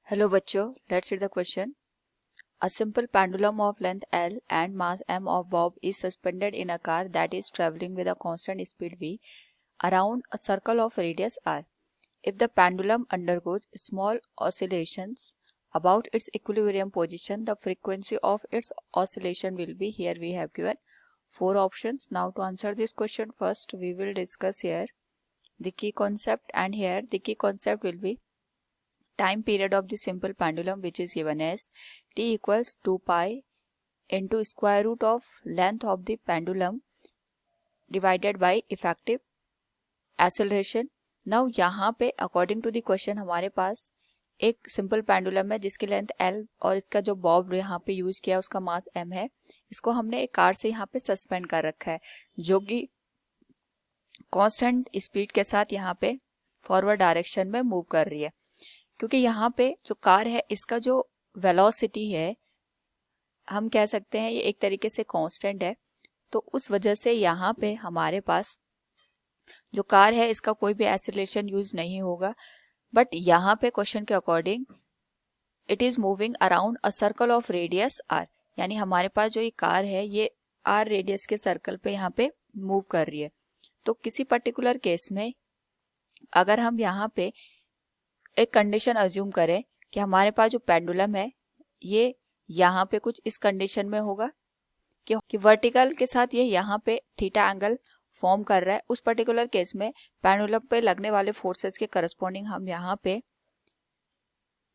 Hello बच्चों, let's read the question. A simple pendulum of length L and mass m of bob is suspended in a car that is traveling with a constant speed v around a circle of radius r. If the pendulum undergoes small oscillations about its equilibrium position, the frequency of its oscillation will be. Here we have given 4 options. Now to answer this question, first we will discuss here the key concept, and here the key concept will be time period of the simple pendulum, which is given as t equals 2 pi into square root of length of the pendulum divided by effective acceleration. Now यहाँ पे according to the question हमारे पास एक simple pendulum है जिसकी length L और इसका जो Bob यहाँ पे यूज किया उसका मास m है. इसको हमने एक कार से यहाँ पे सस्पेंड कर रखा है जो कि कांस्टेंट स्पीड के साथ यहाँ पे फॉरवर्ड डायरेक्शन में मूव कर रही है. क्योंकि यहाँ पे जो कार है इसका जो वेलोसिटी है हम कह सकते हैं ये एक तरीके से कांस्टेंट है, तो उस वजह से यहाँ पे हमारे पास जो कार है इसका कोई भी एक्सीलरेशन यूज नहीं होगा. बट यहाँ पे क्वेश्चन के according it is moving around a circle of radius r, यानी हमारे पास जो ये कार है ये r रेडियस के सर्कल पे यहाँ पे मूव कर रही है. तो किसी पर्टिकुलर केस में अगर हम यहाँ पे एक कंडीशन अज्यूम करें कि हमारे पास जो पेंडुलम है ये यहाँ पे कुछ इस कंडीशन में होगा कि वर्टिकल के साथ ये यहाँ पे थीटा एंगल फॉर्म कर रहा है. उस पर्टिकुलर केस में पेंडुलम पे लगने वाले फोर्सेस के करस्पॉन्डिंग हम यहाँ पे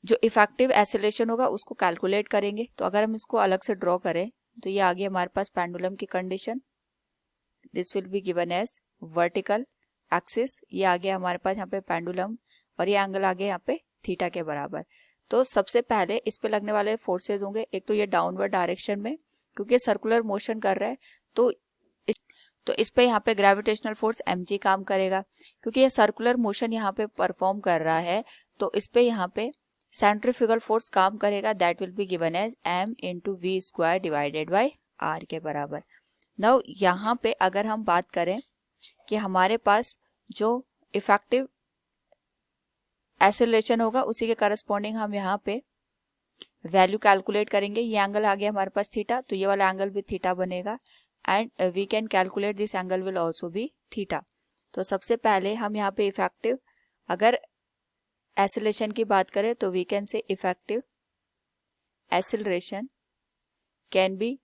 जो इफेक्टिव एक्सीलरेशन होगा उसको कैलकुलेट करेंगे. तो अगर हम इसको अलग से ड्रॉ करें तो ये आगे हमारे पास पेंडुलम की condition, this will be given as vertical axis. ये आगे हमारे पास यहाँ पे पेंडुलम और ये एंगल आगे यहाँ पे थीटा के बराबर. तो सबसे पहले इस पे लगने वाले फोर्सेस होंगे, एक तो ये डाउनवर्ड डायरेक्शन में क्योंकि सर्कुलर मोशन कर रहा है तो इस पे यहाँ पे ग्रेविटेशनल फोर्स mg काम करेगा. क्योंकि ये सर्कुलर मोशन यहाँ पे परफॉर्म कर रहा है तो इस पे यहाँ पे सेंट्रीफ्यूगल फोर्स काम करेगा, that will be given as m into v square divided by r के बराबर. नाउ यहाँ पे अगर हम बात करें कि हमारे पास जो इफेक्टिव एक्सीलरेशन होगा उसी के करस्पॉन्डिंग हम यहाँ पे वैल्यू कैलकुलेट करेंगे. ये एंगल आ गया हमारे पास थीटा, तो ये वाला एंगल भी थीटा बनेगा and we can calculate this angle will also be theta. तो सबसे पहले हम यहाँ पे इफेक्टिव अगर एक्सीलरेशन की बात करें तो we can say effective acceleration can be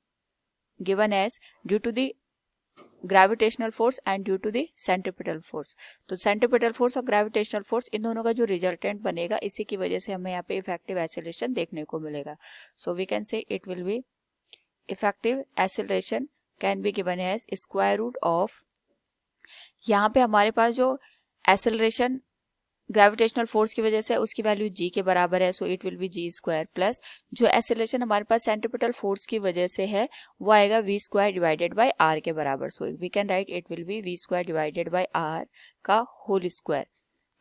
given as due to the gravitational force and due to the centripetal force. तो सेंट्रीपिटल फोर्स और ग्रेविटेशनल फोर्स इन दोनों का जो रिजल्टेंट बनेगा इसी की वजह से हमें यहाँ पे इफेक्टिव एक्सीलरेशन देखने को मिलेगा. So we can say it will be effective acceleration can be given as square root of, यहाँ पे हमारे पास जो एक्सीलरेशन ग्रेविटेशनल फोर्स की वजह से उसकी वैल्यू g के बराबर है, so it will B g square plus जो एक्सीलरेशन हमारे पास सेंट्रीपिटल फोर्स की वजह से है वो आएगा v square divided by r के बराबर. So we can write it will be v square divided by r का होल स्क्वायर.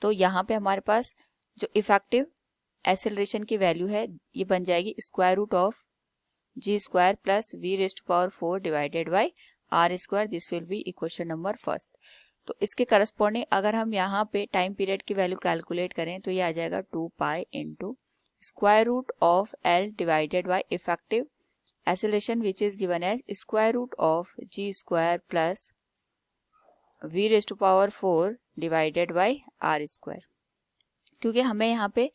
तो यहाँ पे हमारे पास जो इफेक्टिव एक्सीलरेशन की वैल्यू है ये बन जाएगी square root of g square plus v raised to power 4 divided by r square. This will be equation number first. तो इसके करस्पॉन्डिंग अगर हम यहाँ पे टाइम पीरियड की वैल्यू कैलकुलेट करें तो ये आ जाएगा 2 pi into square root of L divided by effective acceleration which is given as square root of g square plus v raised to power 4 divided by r square. क्योंकि हमें यहाँ पे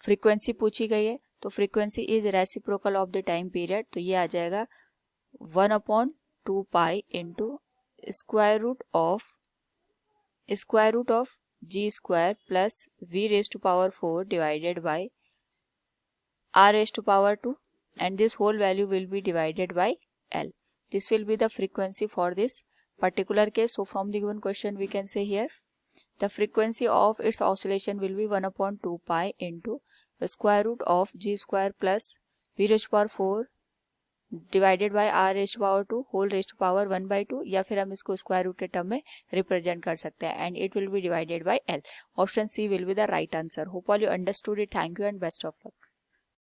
फ्रीक्वेंसी पूछी गई है तो frequency is reciprocal of the time period, तो ये आ जाएगा 1/2 pi into square root of g square plus v raised to power 4 divided by r raised to power 2 and this whole value will be divided by L. This will be the frequency for this particular case. So from the given question we can say here the frequency of its oscillation will be 1/2 pi into the square root of g square plus v raised to power 4 divided by r raised to power 2 whole raised to power 1/2, या फिर हम इसको square root के term में represent कर सकते हैं and it will be divided by L. Option C will be the right answer. Hope all you understood it. Thank you and best of luck.